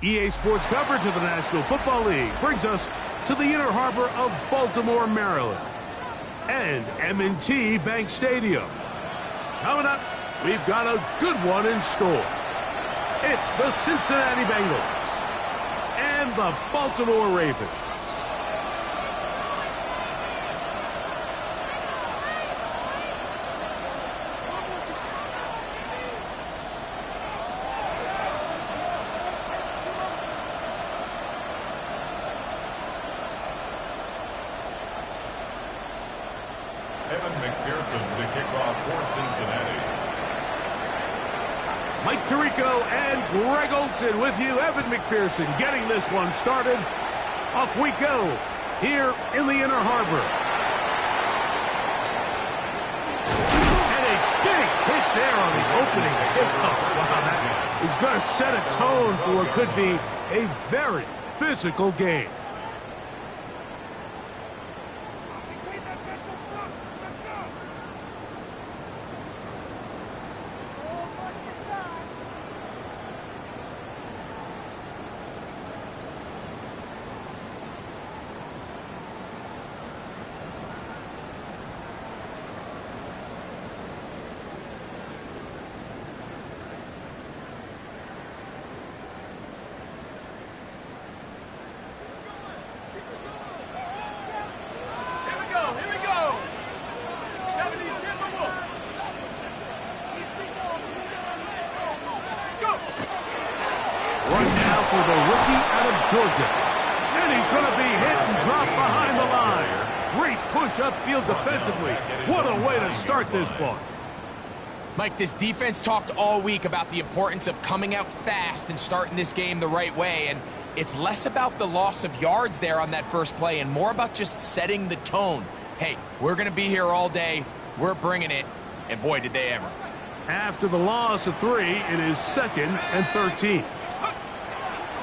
EA Sports coverage of the National Football League brings us to the inner harbor of Baltimore, Maryland, and M&T Bank Stadium. Coming up, we've got a good one in store. It's the Cincinnati Bengals and the Baltimore Ravens. Mike Tirico and Greg Olson with you. Evan McPherson getting this one started. Off we go here in the inner harbor. And a big hit there on the opening kickoff. Wow, that is going to set a tone for what could be a very physical game. For the rookie out of Georgia. And he's going to be hit and dropped behind the line. Great push upfield defensively. What a way to start this one. Mike, this defense talked all week about the importance of coming out fast and starting this game the right way. And it's less about the loss of yards there on that first play and more about just setting the tone. Hey, we're going to be here all day. We're bringing it. And boy, did they ever. After the loss of 3, it is 2nd and 13.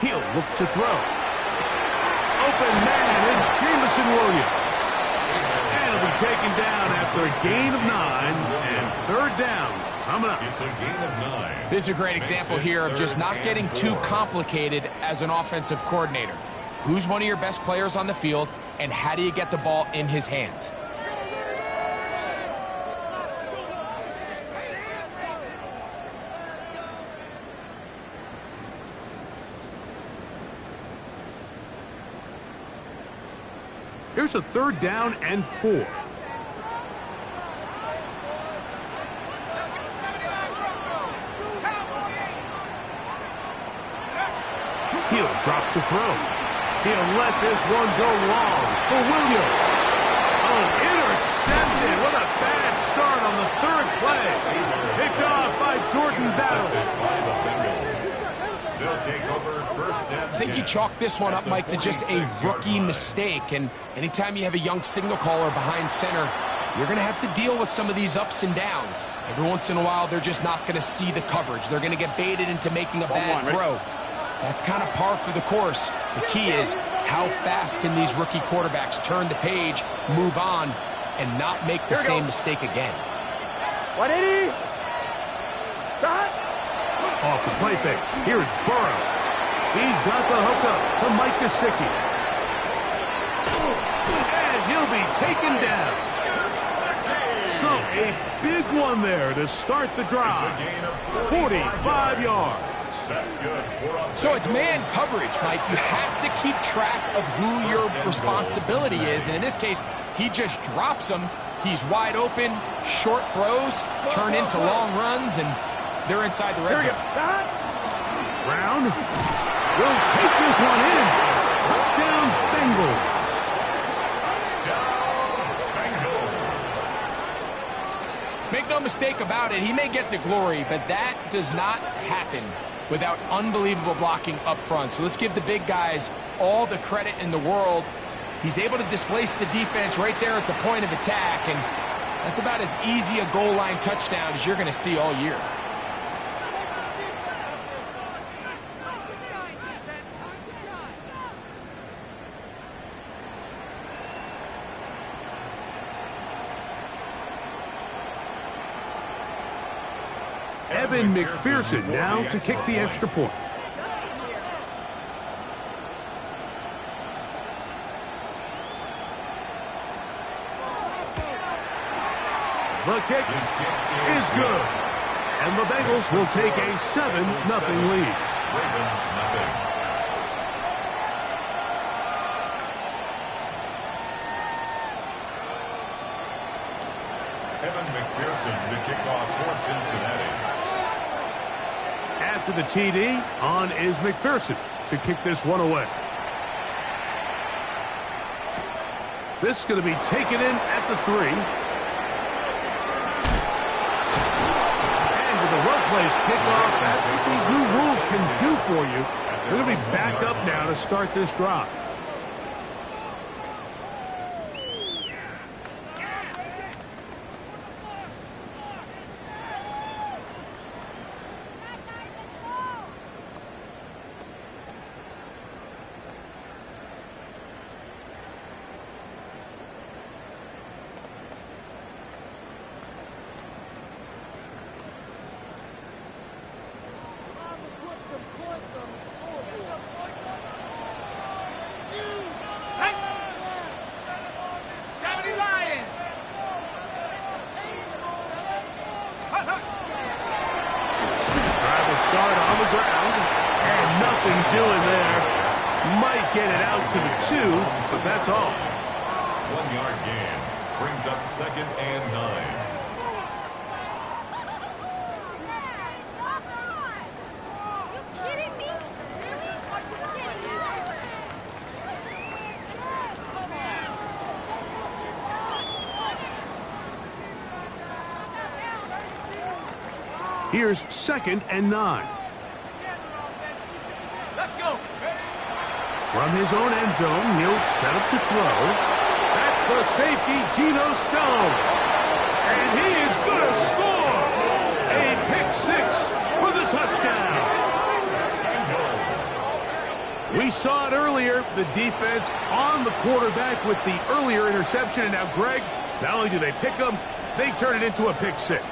He'll look to throw. Open man is Jameson Williams. And he'll be taken down after a gain of 9 and 3rd down. Coming up. It's a gain of 9. This is a great example here of just not getting too complicated as an offensive coordinator. Who's one of your best players on the field, and how do you get the ball in his hands? Here's a 3rd down and 4. He'll drop to throw. He'll let this one go long for Williams. Oh, intercepted. What a bad start on the 3rd play. Picked off by Jordan Battle. They'll take over 1st and 10. I think you chalk this one up, Mike, to just a rookie mistake. And anytime you have a young signal caller behind center, you're going to have to deal with some of these ups and downs. Every once in a while, they're just not going to see the coverage. They're going to get baited into making a bad throw. That's kind of par for the course. The key is how fast can these rookie quarterbacks turn the page, move on, and not make the same mistake again. 180. Stop. Off the play fake. Here's Burrow. He's got the hook up to Mike Gesicki. And he'll be taken down. So a big one there to start the drive. 45 yards. That's good. So it's man coverage, Mike. You have to keep track of who your responsibility is. And in this case, he just drops him. He's wide open. Short throws turn into long runs, and they're inside the red zone. Brown will take this one in. Touchdown, Bengals. Make no mistake about it, he may get the glory, but that does not happen without unbelievable blocking up front. So let's give the big guys all the credit in the world. He's able to displace the defense right there at the point of attack, and that's about as easy a goal line touchdown as you're going to see all year. Evan McPherson now to kick the extra point. The kick is good. And the Bengals will take a 7-0 lead. Ravens nothing. Evan McPherson to kick off for Cincinnati. After the TD, on is McPherson to kick this one away. This is going to be taken in at the 3. And with a well-placed kickoff, that's what these new rules can do for you. They're going to be back up now to start this drive. Start on the ground, and nothing doing there. Might get it out to the 2, but that's all. 1-yard gain brings up 2nd and 9. Here's 2nd and 9. Let's go. From his own end zone, he'll set up to throw. That's the safety, Geno Stone. And he is going to score. A pick 6 for the touchdown. We saw it earlier, the defense on the quarterback with the earlier interception. And now, Greg, not only do they pick him, they turn it into a pick 6.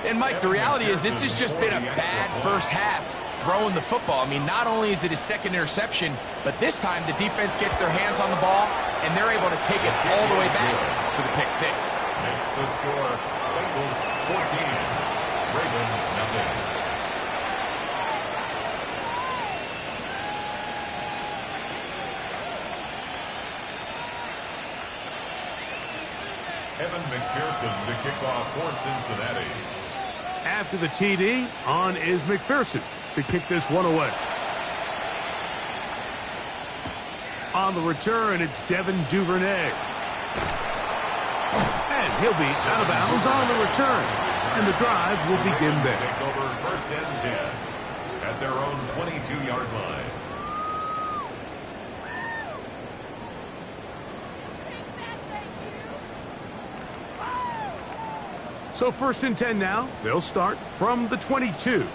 And, Mike, the reality is this has just been a bad first half throwing the football. I mean, not only is it his 2nd interception, but this time the defense gets their hands on the ball, and they're able to take it all the way back for the pick 6. Makes the score Bengals 14, Ravens nothing. Evan McPherson to kick off for Cincinnati. After the TD, on is McPherson to kick this one away. On the return, it's Devin Duvernay. And he'll be out of bounds on the return. And the drive will begin there. Take over 1st and 10 at their own 22-yard line. So 1st and 10 now. They'll start from the 22.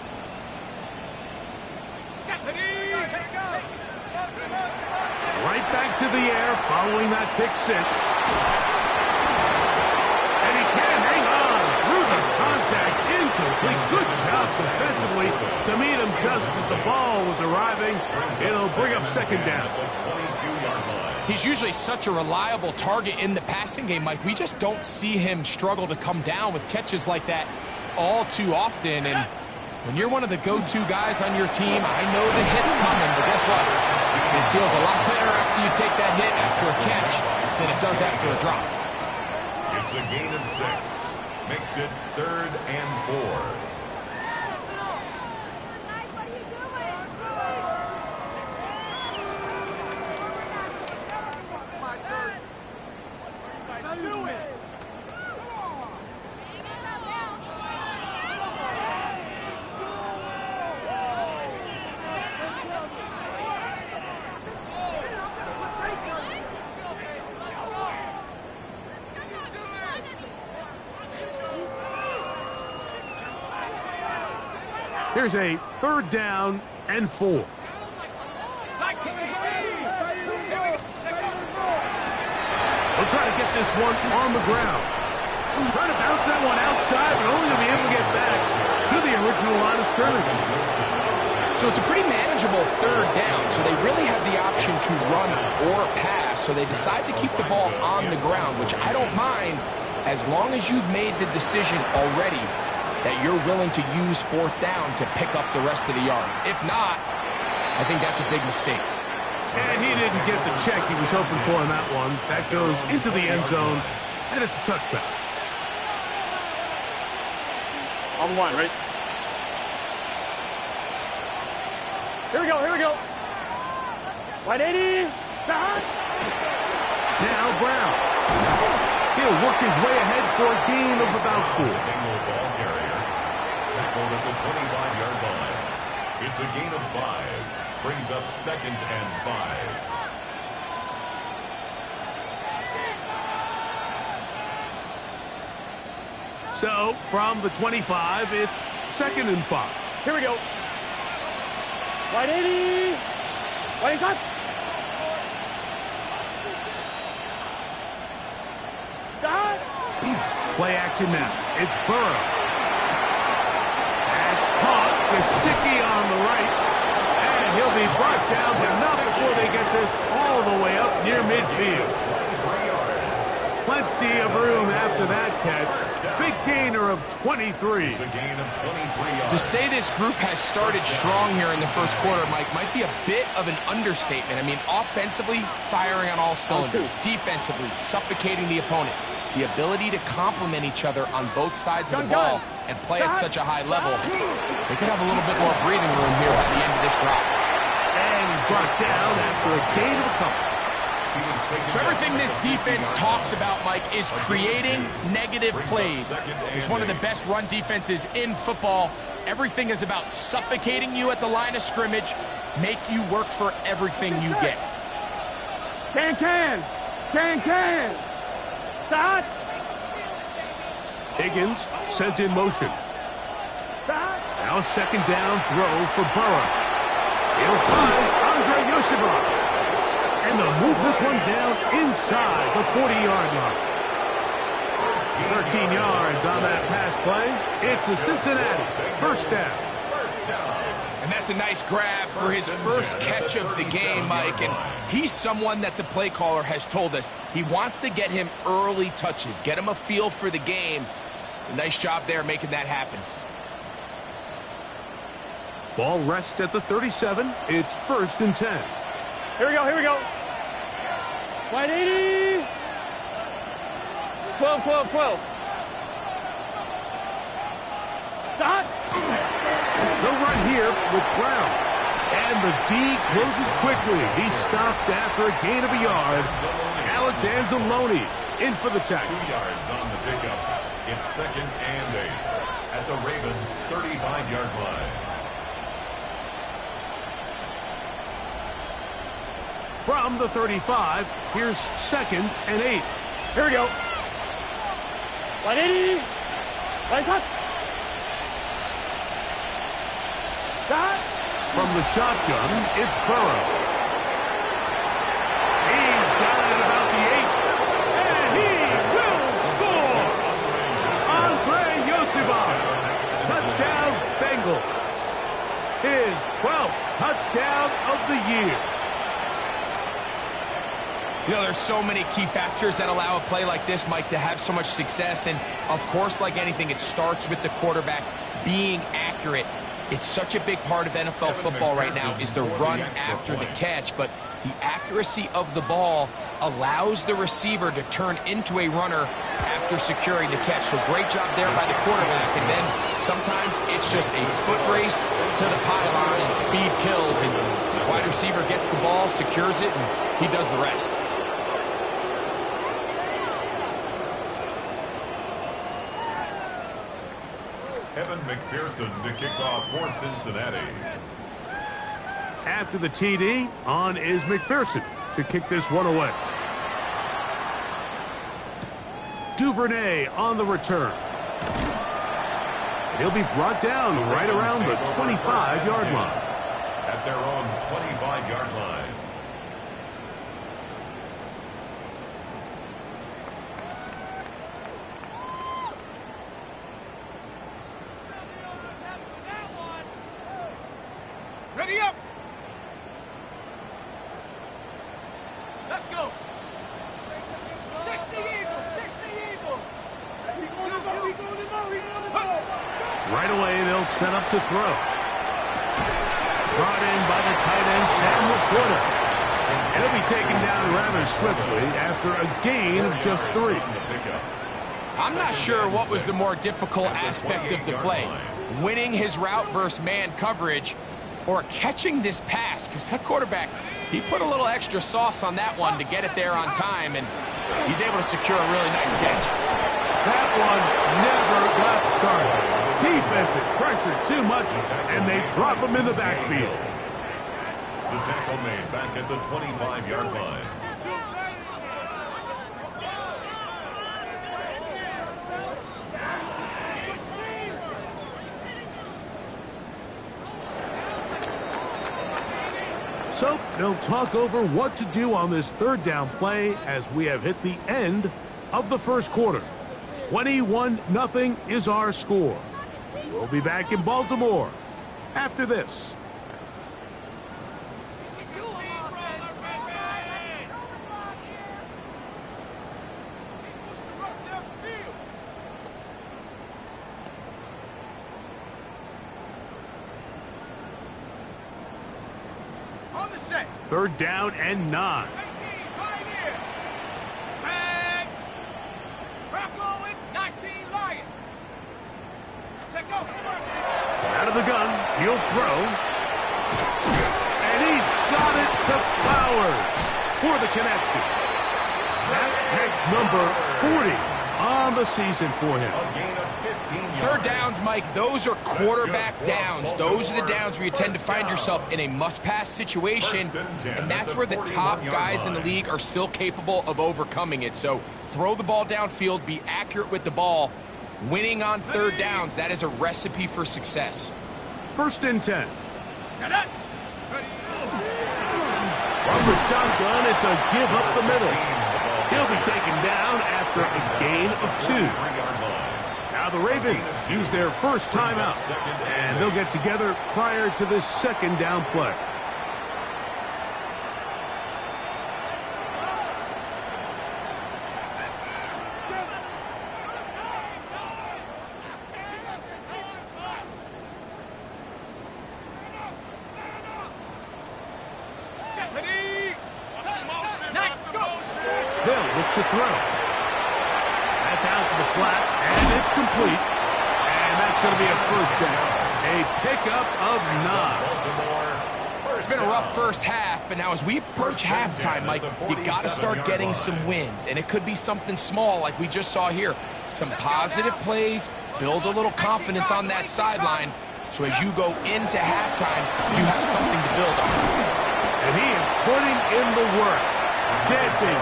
Right back to the air following that pick 6. And he can't hang on through the contact. Incomplete. Good job defensively to meet him just as the ball was arriving. It'll bring up 2nd down. He's usually such a reliable target in the passing game, Mike. We just don't see him struggle to come down with catches like that all too often. And when you're one of the go-to guys on your team, I know the hit's coming, but guess what? It feels a lot better after you take that hit after a catch than it does after a drop. It's a gain of 6. Makes it 3rd and 4. Here's a 3rd down and 4. They'll try to get this one on the ground. Trying to bounce that one outside, but only to be able to get back to the original line of scrimmage. So it's a pretty manageable 3rd down, so they really have the option to run or pass, so they decide to keep the ball on the ground, which I don't mind as long as you've made the decision already that you're willing to use 4th down to pick up the rest of the yards. If not, I think that's a big mistake. And he didn't get the check he was hoping for in that one. That goes into the end zone, and it's a touchback. On one, ready? Here we go, here we go. 180, stop. Now Brown. He'll work his way ahead for a gain of about 4. Ball carrier. Tackled at the 25-yard line. It's a gain of 5. Brings up 2nd and 5. So, from the 25, it's 2nd and 5. Here we go. 180. 180. Stop. Play action now. It's Burrow. That's caught. Gesicki on the right. And he'll be brought down, but not before they get this all the way up near midfield. Plenty of room after that catch. Big gainer of 23. It's a gain of 23 yards. To say this group has started strong here in the first quarter, Mike, might be a bit of an understatement. I mean, offensively, firing on all cylinders. Defensively, suffocating the opponent. The ability to complement each other on both sides of the ball and play at such a high level. They could have a little bit more breathing room here by the end of this drive. And he's brought down after a gain of a couple. So everything this defense talks about, Mike, is creating negative plays. It's one of the best run defenses in football. Everything is about suffocating you at the line of scrimmage, make you work for everything you get. Can. Stop. Higgins sent in motion. Stop. Now a 2nd down throw for Burrow. He'll find Andre Yosibov. And they'll move this one down inside the 40-yard line. 13 yards on that pass play. It's a Cincinnati 1st down. And that's a nice grab for his first catch of the game, Mike. And he's someone that the play caller has told us he wants to get him early touches, get him a feel for the game. A nice job there making that happen. Ball rests at the 37. It's 1st and 10. Here we go. 180. 12. Stop. The run here with Brown. And the D closes quickly. He's stopped after a gain of a yard. Alex Anzalone in for the tackle. 2 yards on the pickup. It's 2nd and 8 at the Ravens' 35-yard line. From the 35, here's 2nd and 8. Here we go. 180. Stop. From the shotgun, it's Burrow. He's got it at about the 8. And he will score! Andre Yosibov. Touchdown, Bengals. His 12th touchdown of the year. You know, there's so many key factors that allow a play like this, Mike, to have so much success. And, of course, like anything, it starts with the quarterback being accurate. It's such a big part of NFL football right now is the run after the catch. But the accuracy of the ball allows the receiver to turn into a runner after securing the catch. So great job there by the quarterback. And then sometimes it's just a foot race to the pylon and speed kills. And the wide receiver gets the ball, secures it, and he does the rest. Evan McPherson to kick off for Cincinnati. After the TD, on is McPherson to kick this one away. Duvernay on the return. And he'll be brought down right around the 25-yard line. At their own 25-yard line. Ready up! Let's go! 60 Eagles! 60 Eagles! Right away, they'll set up to throw. Brought in by the tight end, Sam LaPorta. And he'll be taken down rather swiftly after a gain of just 3. I'm not sure what was the more difficult aspect of the play. Winning his route versus man coverage or catching this pass, because that quarterback, he put a little extra sauce on that one to get it there on time, and he's able to secure a really nice catch. That one never got started. Defensive pressure too much, and they drop him in the backfield. The tackle made back at the 25-yard line. So they'll talk over what to do on this third down play as we have hit the end of the first quarter. 21-0 is our score. We'll be back in Baltimore after this. Third down and 9. Out of the gun, he'll throw. And he's got it to Flowers for the connection. That's number 40 on the season for him. Third downs, Mike, those are quarterback downs. Those are the downs where you tend to find yourself in a must-pass situation, and that's where the top guys in the league are still capable of overcoming it. So throw the ball downfield, be accurate with the ball. Winning on third downs, that is a recipe for success. 1st and 10. From the shotgun, it's a give up the middle. He'll be taken down after a gain of 2. Now the Ravens use their first timeout, and they'll get together prior to this second down play. They'll look to throw. That's out to the flat, and it's complete. And that's going to be a first down. A pickup of 9. It's been a rough first half, but now as we approach halftime, Mike, you got to start getting some wins. And it could be something small like we just saw here. Some positive plays, build a little confidence on that sideline. So as you go into halftime, you have something to build on. And he is putting in the work. Dancing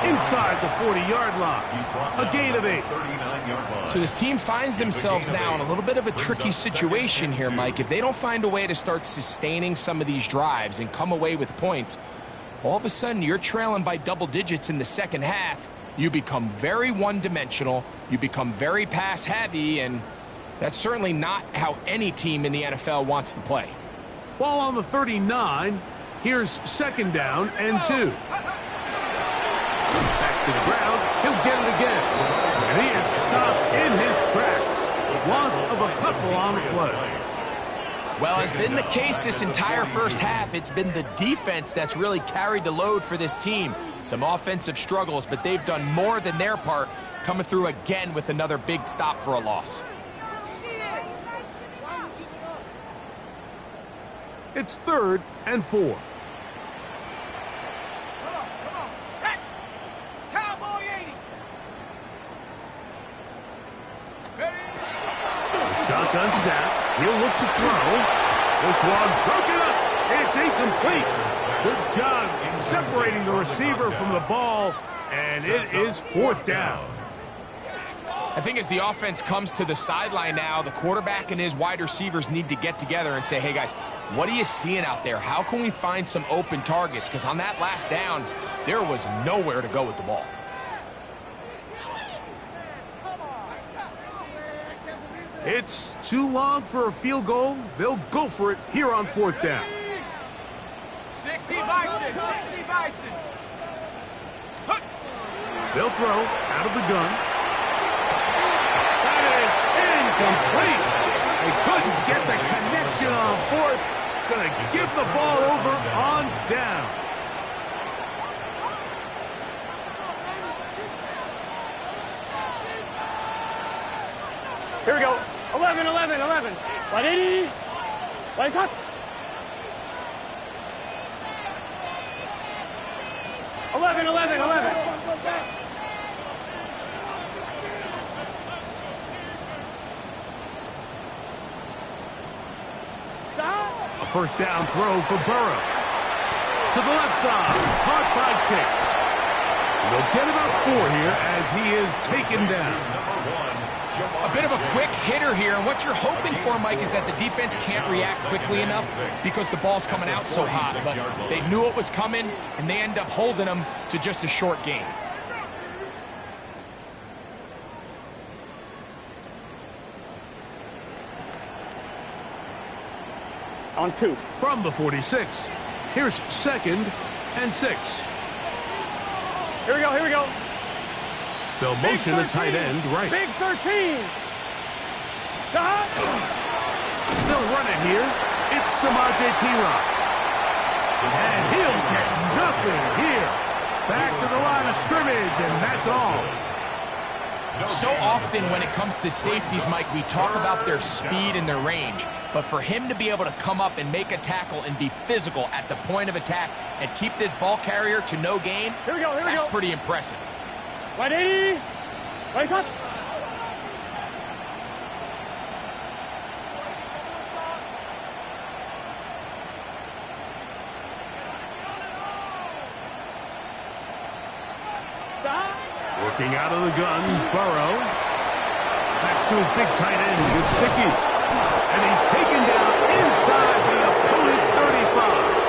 inside the 40-yard line. A gain of 8. So this team finds themselves now in a little bit of a tricky situation here, Mike. If they don't find a way to start sustaining some of these drives and come away with points, all of a sudden you're trailing by double digits in the second half. You become very one-dimensional. You become very pass-heavy, and that's certainly not how any team in the NFL wants to play. Ball on the 39. Here's second down and 2. Back to the ground. He'll get it again. And he is stopped in his tracks. Loss of a couple on the play. Well, it's been the case this entire first half. It's been the defense that's really carried the load for this team. Some offensive struggles, but they've done more than their part, coming through again with another big stop for a loss. It's 3rd and 4. Shotgun snap. He'll look to throw. This one broken up. It's incomplete. Good job separating the receiver from the ball, and it is 4th down. I think as the offense comes to the sideline now, the quarterback and his wide receivers need to get together and say, hey, guys, what are you seeing out there? How can we find some open targets? Because on that last down, there was nowhere to go with the ball. It's too long for a field goal. They'll go for it here on 4th down. 60 Bison, 60 Bison. They'll throw out of the gun. That is incomplete. A Couldn't get the connection on fourth. Gonna give the ball over on down. Here we go. 11, 11, 11. 180. Right hot. 11, 11, 11. A first down throw for Burrow. To the left side. Caught by Chase. They'll get about 4 here as he is taken down. A bit of a quick hitter here, and what you're hoping for, Mike, is that the defense can't react quickly enough because the ball's coming out so hot. But they knew it was coming, and they end up holding them to just a short gain. On 2. From the 46, here's 2nd and 6. Here we go, here we go. They'll motion the tight end right. Big 13. Stop. They'll run it here. It's Samaje Perine. And he'll get nothing here. Back to the line of scrimmage, and that's all. So often when it comes to safeties, Mike, we talk about their speed and their range. But for him to be able to come up and make a tackle and be physical at the point of attack and keep this ball carrier to no gain, that's pretty impressive. 180. Right up. Working out of the gun, Burrow. Backs to his big tight end, Gesicki. And he's taken down inside the opponent's 35.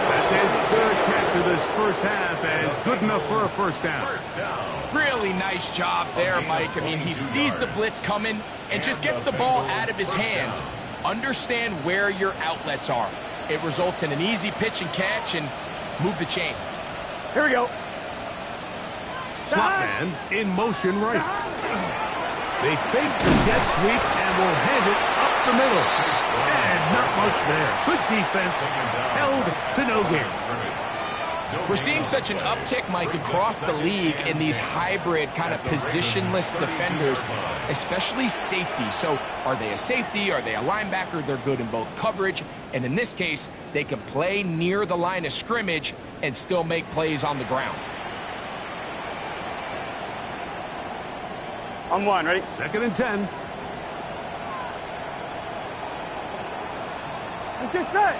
That's his 3rd catch of this first half, and good enough for a first down. Really nice job there, Mike. I mean, he sees the blitz coming and just gets the ball out of his hands. Understand where your outlets are. It results in an easy pitch and catch and move the chains. Here we go. Slot man in motion right. They fake the jet sweep and will hand it up the middle. And not much there. Good defense. Held to no gain. We're seeing such an uptick, Mike, across the league in these hybrid kind of positionless defenders, especially safety. So are they a safety? Are they a linebacker? They're good in both coverage. And in this case, they can play near the line of scrimmage and still make plays on the ground. On 1, ready? 2nd and 10. Let's get set.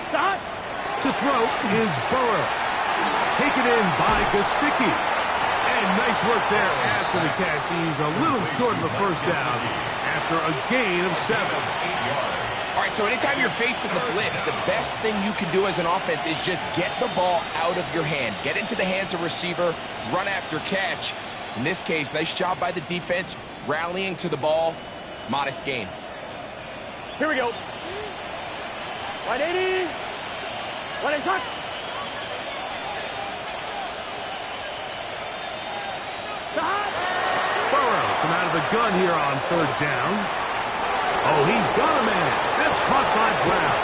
Stop. To throw is Burrow. Taken in by Gesicki. And nice work there after the catch. He's a little short of the first down after a gain of 7. All right, so anytime you're facing the blitz, the best thing you can do as an offense is just get the ball out of your hand. Get into the hands of receiver, run after catch. In this case, nice job by the defense, rallying to the ball. Modest gain. Here we go. 180. 180 shot. Burrow from out of the gun here on 3rd down. Oh, he's got a man. That's caught by Brown.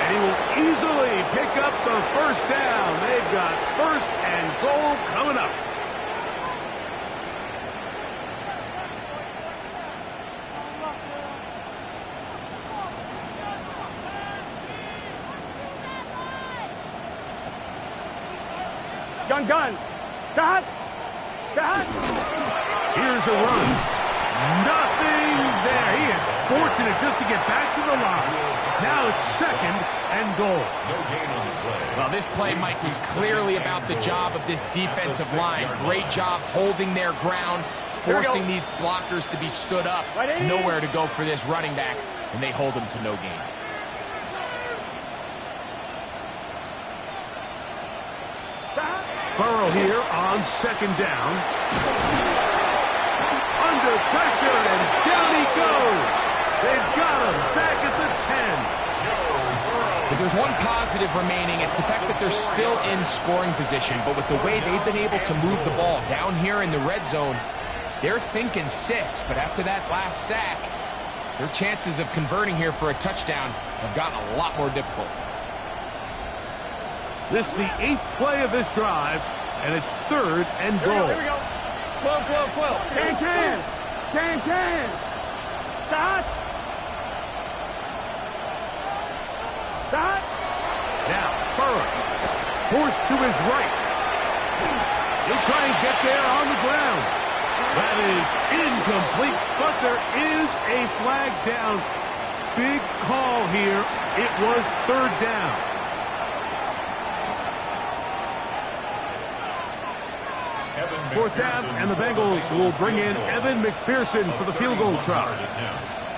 And he will easily pick up the first down. They've got 1st and goal coming up. Gun. Stop. Here's a run. Nothing's there. He is fortunate just to get back to the line. Now it's 2nd and goal. Well, this play, Mike, was clearly about the job of this defensive line. Great job holding their ground, forcing these blockers to be stood up. Nowhere to go for this running back, and they hold him to no gain. Burrow here on 2nd down. Under pressure, and down he goes. They've got him back at the 10. If there's one positive remaining, it's the fact that they're still in scoring position. But with the way they've been able to move the ball down here in the red zone, They're thinking 6, but after that last sack, their chances of converting here for a touchdown have gotten a lot more difficult. This is the 8th play of this drive, and it's 3rd and goal. Here we go. 12. Can. Stop. Now, Burrow, forced to his right. He'll try and get there on the ground. That is incomplete, but there is a flag down. Big call here. It was 3rd down. Fourth down, and the Bengals will bring in Evan McPherson for the field goal try.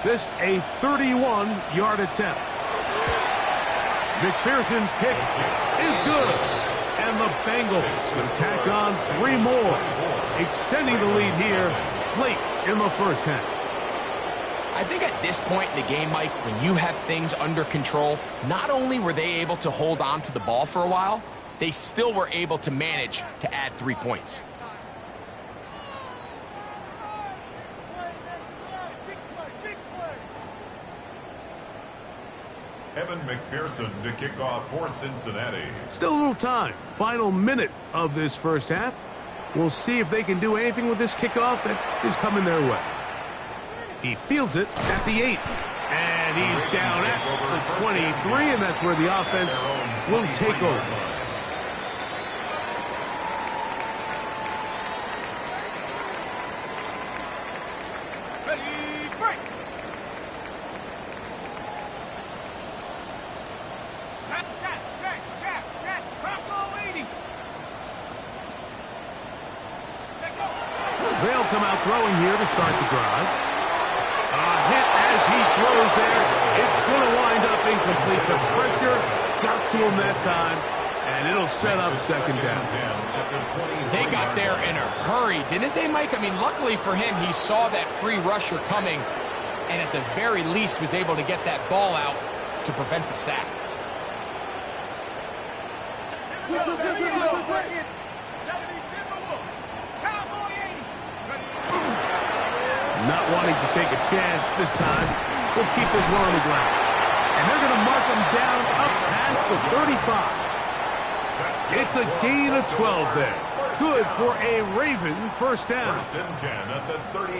This a 31-yard attempt. McPherson's kick is good. And the Bengals will tack on 3 more, extending the lead here late in the first half. I think at this point in the game, Mike, when you have things under control, not only were they able to hold on to the ball for a while, they still were able to manage to add 3 points. Evan McPherson to kick off for Cincinnati. Still a little time. Final minute of this first half. We'll see if they can do anything with this kickoff that is coming their way. He fields it at the 8. And he's down at the 23, and that's where the offense will take over. They'll come out throwing here to start the drive. A hit as he throws there. It's going to wind up incomplete. The pressure got to him that time, and it'll set up 2nd down. They got there in a hurry, didn't they, Mike? I mean, luckily for him, he saw that free rusher coming, and at the very least was able to get that ball out to prevent the sack. Not wanting to take a chance this time. We'll keep this one on the ground. And they're going to mark him down up past the 35. It's a gain of 12 there. Good for a Raven first down.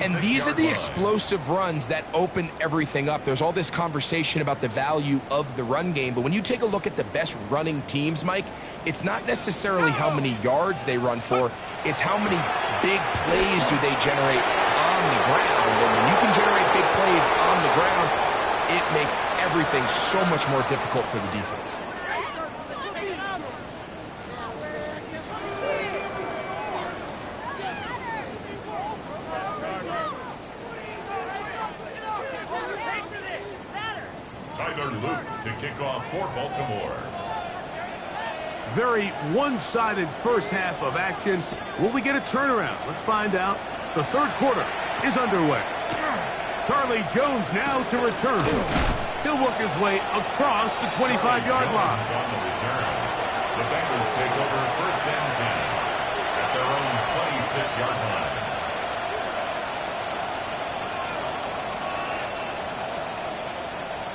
And these are the explosive runs that open everything up. There's all this conversation about the value of the run game, but when you take a look at the best running teams, Mike, it's not necessarily how many yards they run for, it's how many big plays do they generate on the ground. And when you can generate big plays on the ground, it makes everything so much more difficult for the defense. To kick off for Baltimore. Very one-sided first half of action. Will we get a turnaround? Let's find out. The 3rd quarter is underway. Charlie Jones now to return. He'll work his way across the 25-yard line. On the return. The Bengals take over 1st and 10 at their own 26-yard line.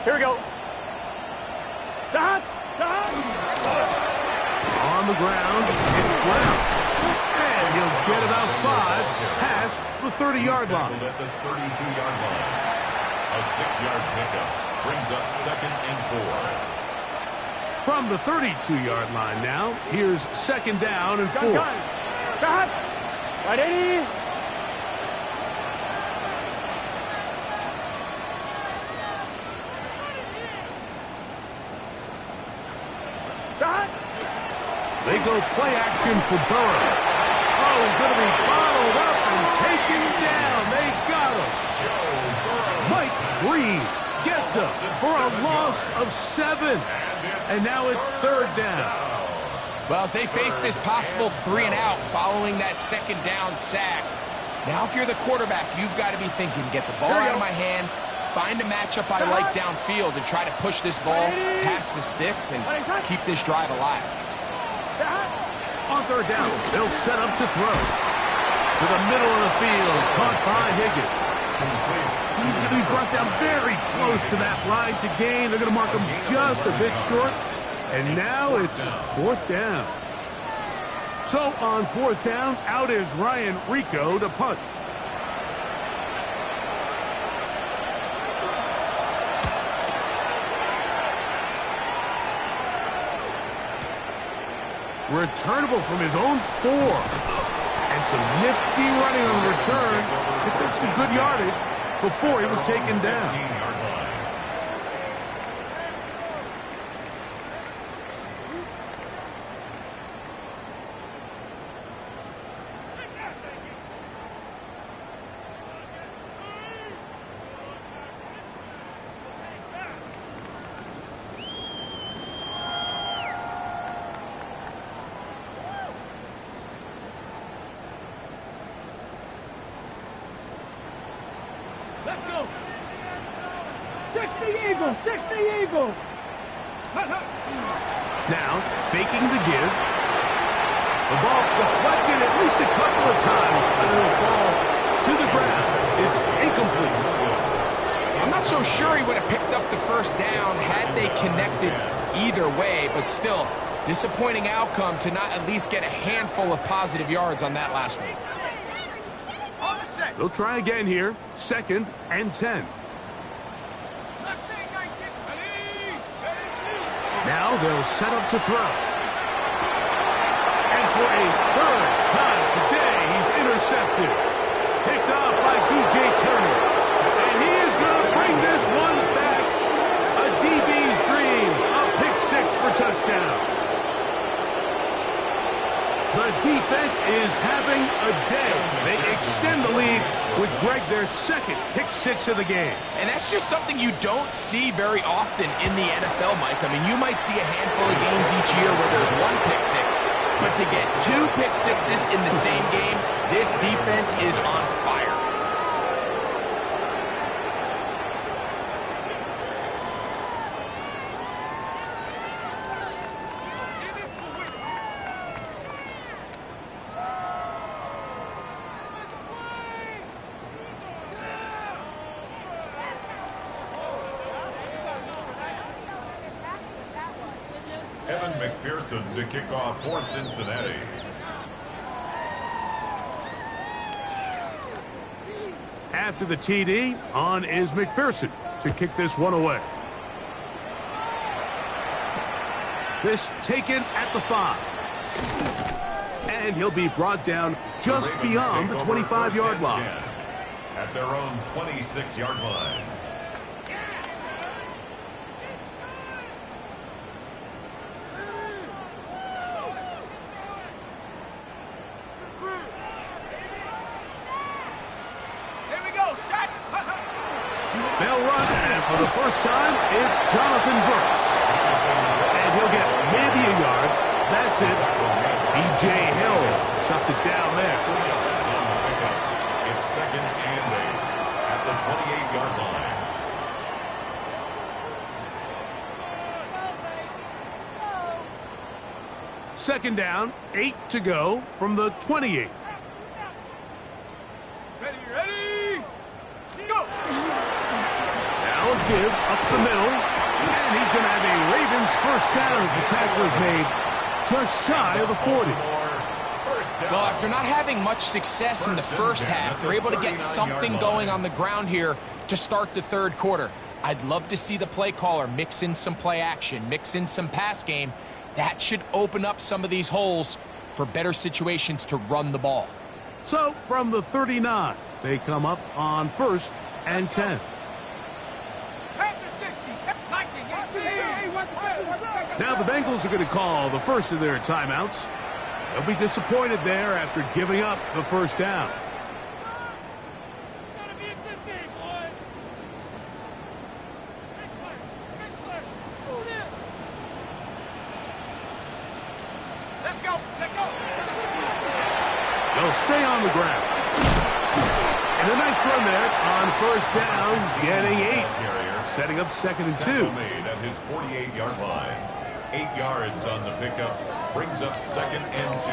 Here we go. Stop. On the ground, it's Brown. And he'll get about 5 past the 30-yard line. At the 32-yard line. A 6-yard pickup brings up 2nd and 4. From the 32-yard line now, here's 2nd down and 4. Stop. Right, 80. They go play action for Burrow. Oh, he's going to be bottled up and taken down. They got him. Mike Green gets him for a loss of 7. And now it's 3rd down. Well, as they face this possible 3-and-out following that 2nd down sack, now if you're the quarterback, you've got to be thinking, get the ball out of my hand, find a matchup I like downfield, and try to push this ball past the sticks and keep this drive alive. On 3rd down, they'll set up to throw. to the middle of the field, caught by Higgins. He's going to be brought down very close to that line to gain. They're going to mark him just a bit short. And now it's 4th down. So on 4th down, out is Ryan Rico to punt. Returnable from his own 4. And some nifty running on the return. Picked up some good yardage before he was taken down. Let's go. 60 Eagle, 60 Eagle. Now, faking the give. The ball deflected at least a couple of times, but it'll fall to the ground. It's incomplete. I'm not so sure he would have picked up the first down had they connected either way, but still, disappointing outcome to not at least get a handful of positive yards on that last one. They'll try again here. 2nd and 10. Now they'll set up to throw. And for a 3rd time today, he's intercepted. Picked off by DJ Turner. And he is going to bring this one back. A DB's dream. A pick 6 for touchdown. The defense is having a day. They extend the lead with Greg their 2nd pick 6 of the game. And that's just something you don't see very often in the NFL, Mike. I mean, you might see a handful of games each year where there's 1 pick 6, but to get 2 pick 6s in the same game, this defense is on fire. McPherson to kick off for Cincinnati. After the TD, on is McPherson to kick this one away. This taken at the 5. And he'll be brought down just beyond the 25-yard line. At their own 26-yard line. They'll run, and for the first time, it's Jonathan Brooks. And he'll get maybe a yard. That's it. B.J. Hill shuts it down there. It's 2nd and 8 at the 28-yard line. 2nd down, 8 to go from the 28. Ready, go! Now a give up the middle, and he's going to have a Ravens first down as the tackle is made just shy of the 40. Well, after not having much success in the first half, they're able to get something going on the ground here to start the 3rd quarter. I'd love to see the play caller mix in some play action, mix in some pass game. That should open up some of these holes for better situations to run the ball. So from the 39, they come up on 1st and 10. Now the Bengals are going to call the first of their timeouts. They'll be disappointed there after giving up the first down. Let's go. They'll stay on the ground. And a nice run there on first down, getting 8. Setting up 2nd and 2. Made at his 48-yard line. 8 yards on the pickup. Brings up 2nd and 2.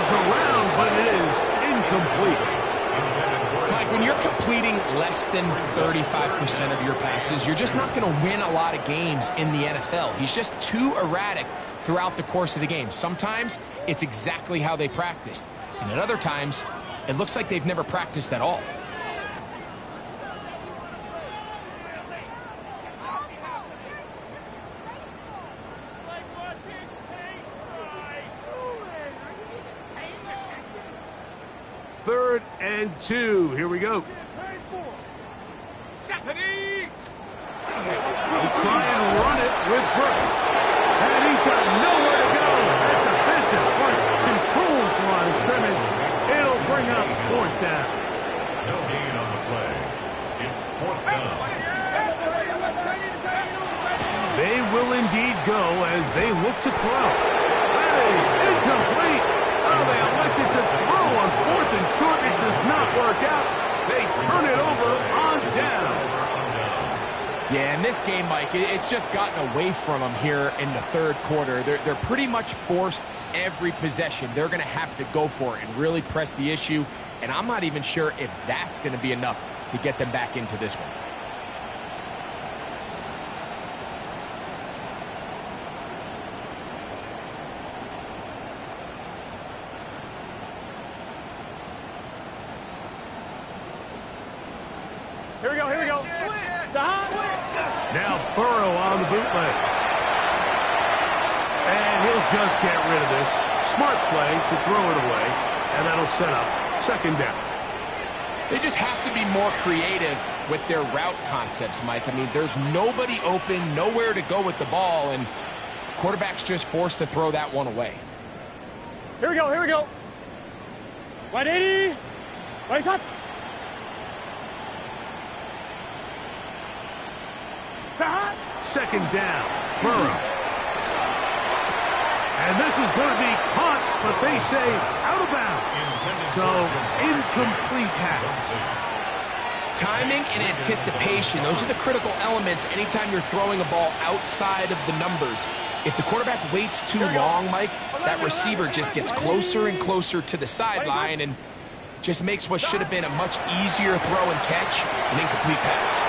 goes around, but it is incomplete. Mike, when you're completing less than 35% of your passes, you're just not going to win a lot of games in the NFL. He's just too erratic throughout the course of the game. Sometimes it's exactly how they practiced, and at other times, it looks like they've never practiced at all. Third and 2. Here we go. He'll try and run it with Brooks. And he's got nowhere to go. That defensive front controls the line of scrimmage. It'll bring up 4th down. No gain on the play. It's 4th down. They will indeed go as they look to throw. That is incomplete. Oh, they elected to throw on 4th and short. It does not work out. They turn it over on down. Yeah, in this game, Mike, it's just gotten away from them here in the 3rd quarter. They're pretty much forced every possession. They're going to have to go for it and really press the issue, and I'm not even sure if that's going to be enough to get them back into this one. Here we go, here we go. Stop. Now Burrow on the bootleg. And he'll just get rid of this. Smart play to throw it away, and that'll set up 2nd down. They just have to be more creative with their route concepts, Mike. I mean, there's nobody open, nowhere to go with the ball, and quarterback's just forced to throw that one away. Here we go, here we go. 180. Right up. Stop. 2nd down. Burrow. And this is going to be caught, but they say out of bounds. So, incomplete pass. Timing and anticipation, those are the critical elements anytime you're throwing a ball outside of the numbers. If the quarterback waits too long, Mike, that receiver just gets closer and closer to the sideline and just makes what should have been a much easier throw and catch an incomplete pass.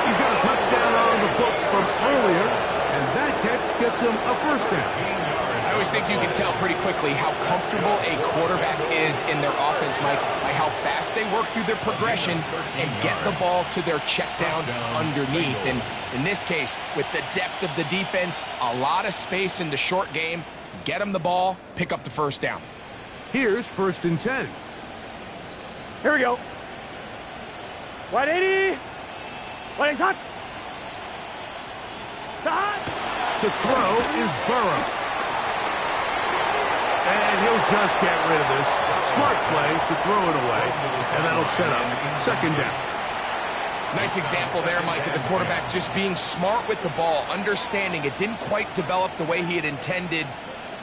He's got a touchdown on the books from earlier, and that catch gets him a 1st down. I always think you can tell pretty quickly how comfortable a quarterback is in their offense, Mike, by how fast they work through their progression and get the ball to their check down underneath. And in this case, with the depth of the defense, a lot of space in the short game, get them the ball, pick up the 1st down. Here's 1st and 10. Here we go. 180. 180 hot. Stop. To throw is Burrow. And he'll just get rid of this. Smart play to throw it away, and that'll set up 2nd down. Nice example there, Mike, of the quarterback just being smart with the ball, understanding it didn't quite develop the way he had intended.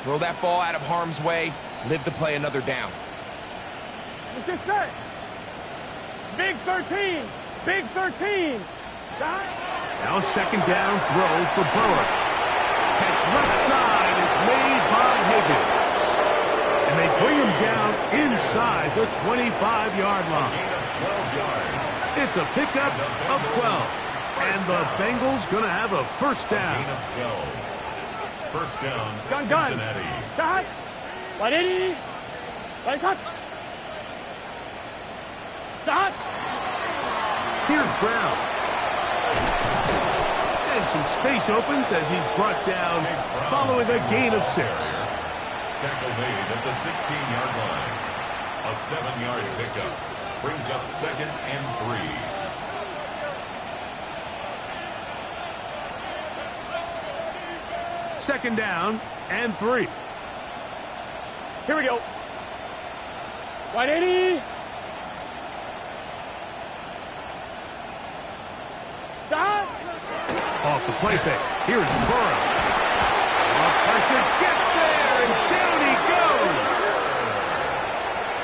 Throw that ball out of harm's way, live to play another down. Let's get set. Big 13. Big 13. Now 2nd down throw for Burrow. Catch left side is made by Higgins. And they bring him down inside the 25-yard line. It's a pickup of 12. And the Bengals going to have a 1st down. 1st down, Cincinnati. Stop. 180. Right up. Stop. Here's Brown. And some space opens as he's brought down following a gain of 6. Tackle made at the 16-yard line. A 7-yard pickup brings up 2nd and 3. 2nd down and 3. Here we go. 180. Stop. Off the play fake. Here's Burrow. Pressure gets there, and down he goes.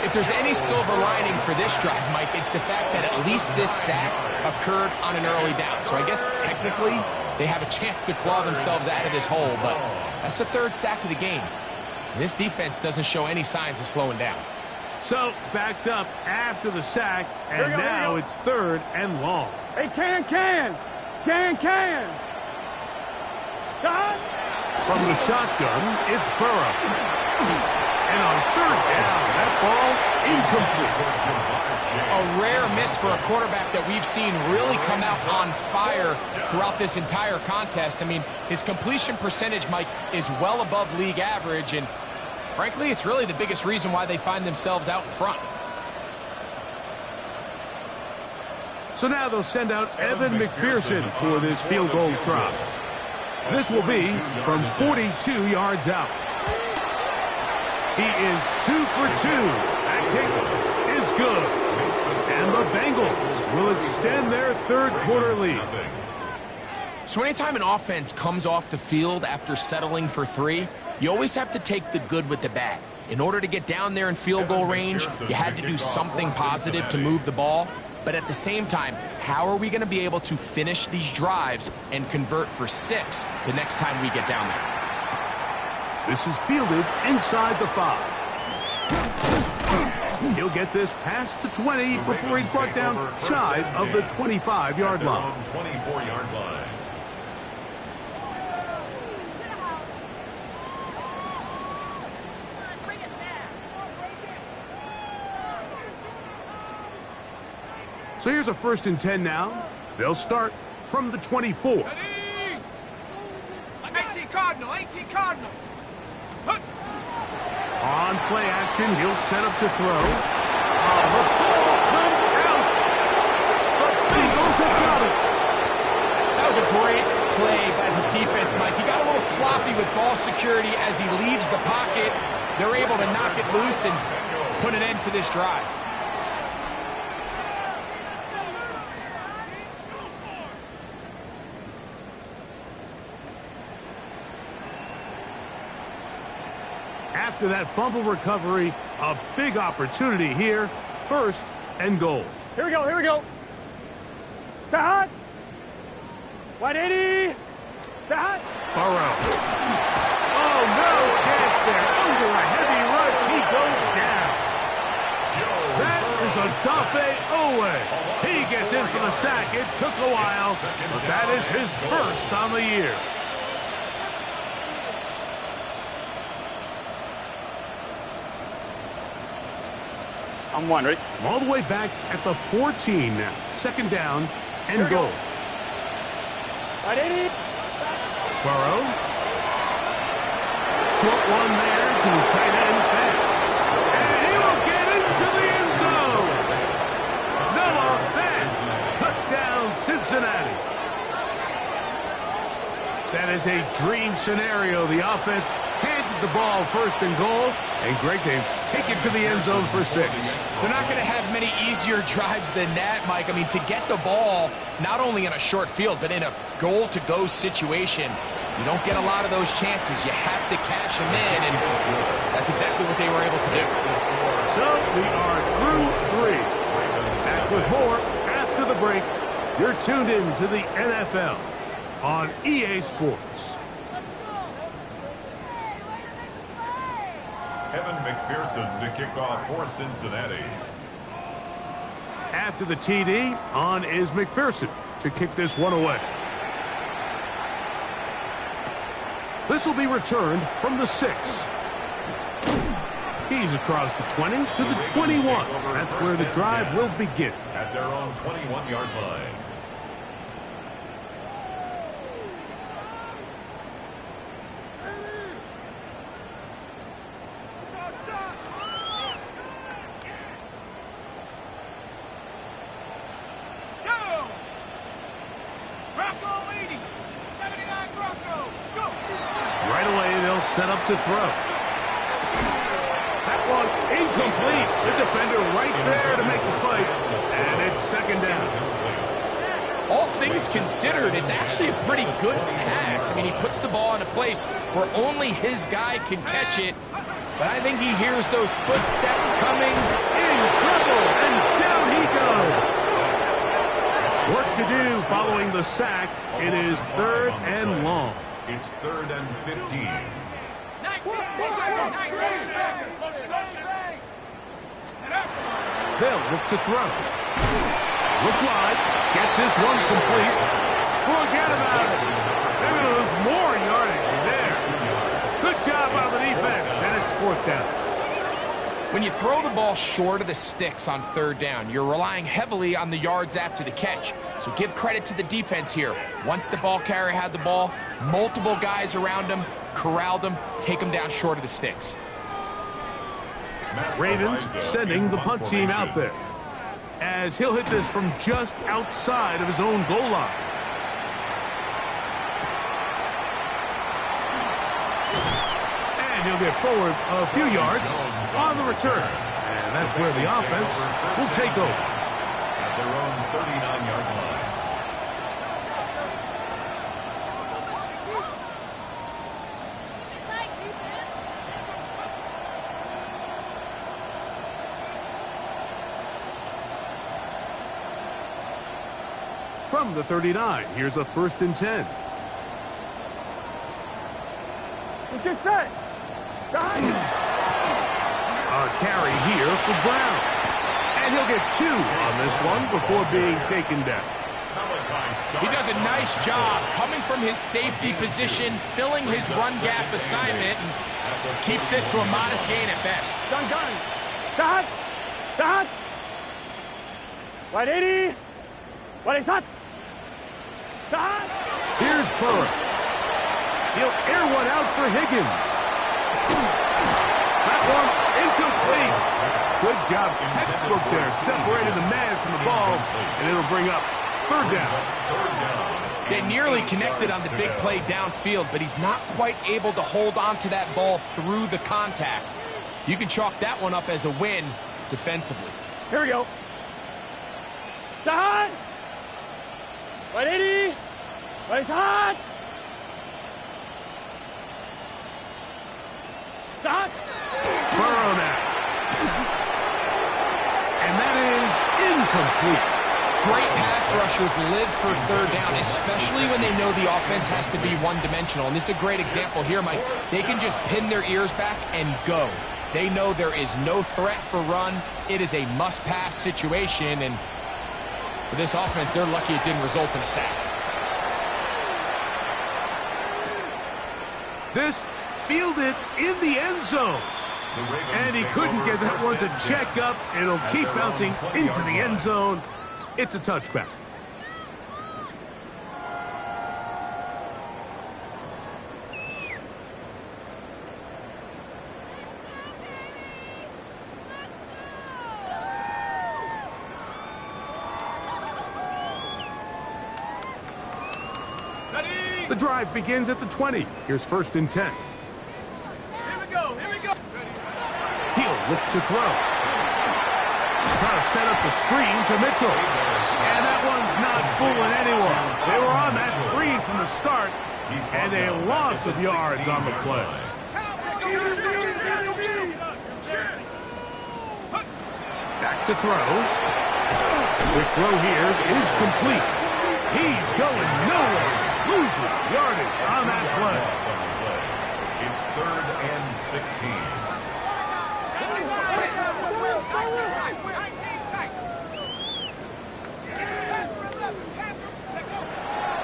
If there's any silver lining for this drive, Mike, it's the fact that at least this sack occurred on an early down. So I guess technically they have a chance to claw themselves out of this hole, but that's the 3rd sack of the game. This defense doesn't show any signs of slowing down. So, backed up after the sack, and now it's 3rd and long. Hey, can. Stop. From the shotgun, it's Burrow. And on 3rd down, that ball incomplete. A rare miss for a quarterback that we've seen really come out on fire throughout this entire contest. I mean, his completion percentage, Mike, is well above league average, and frankly, it's really the biggest reason why they find themselves out in front. So now they'll send out Evan McPherson for this field goal try. This will be from 42 yards out. He is 2 for 2. That kick is good. And the Bengals will extend their 3rd quarter lead. So anytime an offense comes off the field after settling for 3, you always have to take the good with the bad. In order to get down there in field goal range, you had to do something positive to move the ball. But at the same time, how are we going to be able to finish these drives and convert for 6 the next time we get down there? This is fielded inside the 5. He'll get this past the 20 before he's brought down shy of the 25-yard line. 24-yard line. So here's a 1st and 10 now. They'll start from the 24. 18 Cardinal. On play action, he'll set up to throw. The ball comes out. The Bengals have got it. That was a great play by the defense, Mike. He got a little sloppy with ball security as he leaves the pocket. They're able to knock it loose and put an end to this drive. After that fumble recovery, a big opportunity here. 1st and goal. Here we go. Stop. 180. Stop. Burrow. Oh, no chance there. Under a heavy rush, he goes down. That is a Dafe Owe. He gets in for the sack. It took a while, but that is his 1st on the year. I'm 1, ready? All the way back at the 14 now. 2nd down and goal. 180. Burrow. Short one there to his tight end, Fant. And he will get into the end zone. Noah Fant cut down Cincinnati. That is a dream scenario. The offense handed the ball 1st and goal, and Greg, they take it to the end zone for 6. They're not going to have many easier drives than that, Mike. I mean, to get the ball not only in a short field, but in a goal-to-go situation, you don't get a lot of those chances. You have to cash them in, and that's exactly what they were able to do. So we are through 3. Back with more after the break. You're tuned in to the NFL on EA Sports. Evan McPherson to kick off for Cincinnati. After the TD, on is McPherson to kick this one away. This will be returned from the 6. He's across the 20 to the 21. That's where the drive will begin. At their own 21-yard line. Set up to throw. That one incomplete. The defender right there to make the play. And it's 2nd down. All things considered, it's actually a pretty good pass. I mean, he puts the ball in a place where only his guy can catch it. But I think he hears those footsteps coming. In trouble, and down he goes. Work to do following the sack. It is 3rd and long. It's 3rd and 15. They'll look to throw. Look wide. Get this one complete. Forget about it. They're going to lose more yardage there. Good job on the defense, and it's 4th down. When you throw the ball short of the sticks on 3rd down, you're relying heavily on the yards after the catch. So give credit to the defense here. Once the ball carrier had the ball, multiple guys around him, corralled him, take him down short of the sticks. Ravens sending the punt team out there, as he'll hit this from just outside of his own goal line. And he'll get forward a few yards on the return. And that's where the offense will take over. At their own 39-yard line. From the 39, here's a 1st and 10. Let's get set. A carry here for Brown. And he'll get 2 on this one before being taken down. He does a nice job coming from his safety position, filling his run gap assignment, and keeps this to a modest gain at best. Gun. Dot. 180. What is that? Here's Burrow. He'll air one out for Higgins. That one incomplete. Good job, textbook there, separating the man from the ball, and it'll bring up 3rd down. They nearly connected on the big play downfield, but he's not quite able to hold on to that ball through the contact. You can chalk that one up as a win defensively. Here we go. Dot. 180. What is hot? Dot. Burrow now. And that is incomplete. Great pass rushers live for 3rd down, especially when they know the offense has to be one-dimensional. And this is a great example here, Mike. They can just pin their ears back and go. They know there is no threat for run. It is a must-pass situation, and for this offense, they're lucky it didn't result in a sack. This fielded in the end zone. And he couldn't get that one to check up. It'll keep bouncing into the end zone. It's a touchback. The drive begins at the 20. Here's 1st and 10. Here we go. He'll look to throw. Try to set up the screen to Mitchell. And that one's not fooling anyone. They were on that screen from the start, and a loss of yards on the play. Back to throw. The throw here is complete. He's going nowhere. Losing yardage on that play. It's 3rd and 16.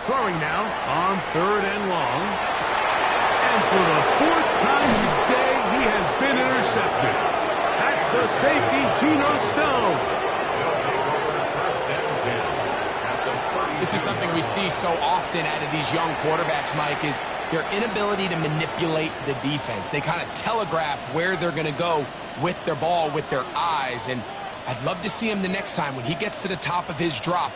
Throwing now on 3rd and long. And for the 4th time today, he has been intercepted. That's the safety, Geno Stone. This is something we see so often out of these young quarterbacks, Mike, is their inability to manipulate the defense. They kind of telegraph where they're going to go with their ball, with their eyes. And I'd love to see him the next time when he gets to the top of his drop.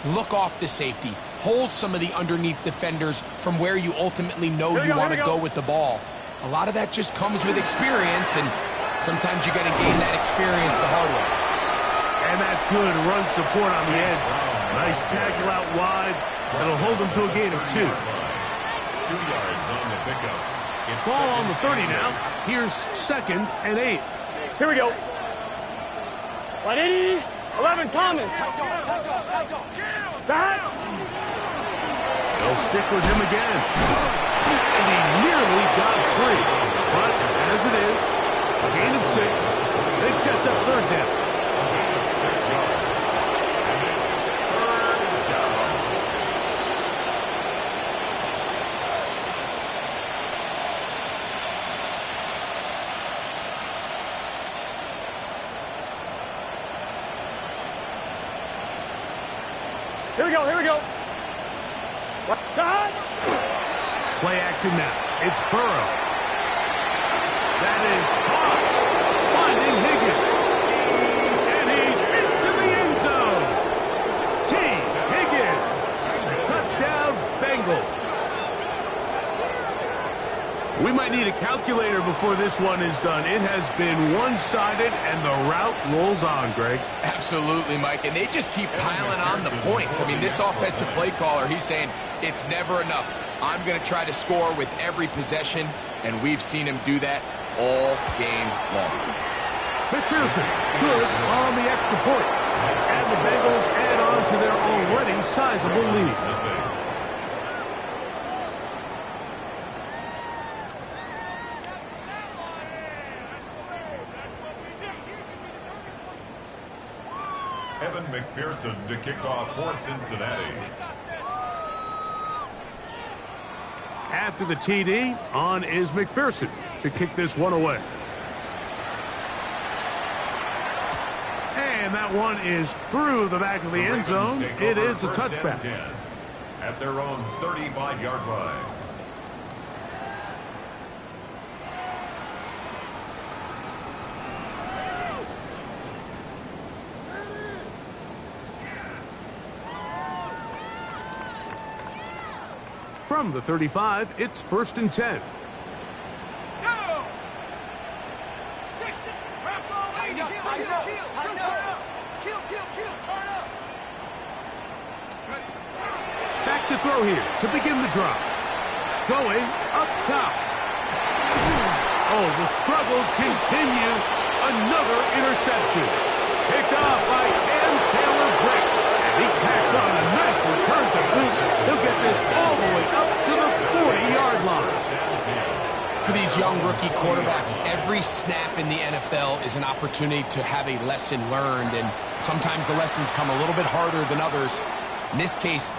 Look off the safety. Hold some of the underneath defenders from where you ultimately know you want to go with the ball. A lot of that just comes with experience, and sometimes you got to gain that experience the hard way. And that's good run support on the edge. Nice tackle out wide. That'll hold them to a gain of 2. 2 yards on the pickup. Ball on the 30 now. Here's 2nd and 8. Here we go. 180. 11, Thomas. Back. They'll stick with him again. And he nearly got free. But we go, here we go. Cut. Play action now. It's Burrow. That is caught. Finding Higgins. And he's into the end zone. T. Higgins. Touchdown, Bengals. We might need a calculator before this one is done. It has been one-sided, and the route rolls on, Greg. Absolutely, Mike, and they just keep piling on the points. I mean, this offensive play caller, he's saying it's never enough. I'm going to try to score with every possession, and we've seen him do that all game long. McPherson, good on the extra point. And the Bengals add on to their already sizable lead. Evan McPherson to kick off for Cincinnati. After the TD, on is McPherson to kick this one away. And that one is through the back of the end zone. It is a touchback. At their own 35-yard line. From the 35, it's 1st and 10. Back to throw here to begin the drive. Going up top. Oh, the struggles continue. Another interception. Picked off by M. Taylor Britt. And he tacks on a nice return to boot. He'll get this all the way up to the 40-yard line. For these young rookie quarterbacks, every snap in the NFL is an opportunity to have a lesson learned, and sometimes the lessons come a little bit harder than others. In this case,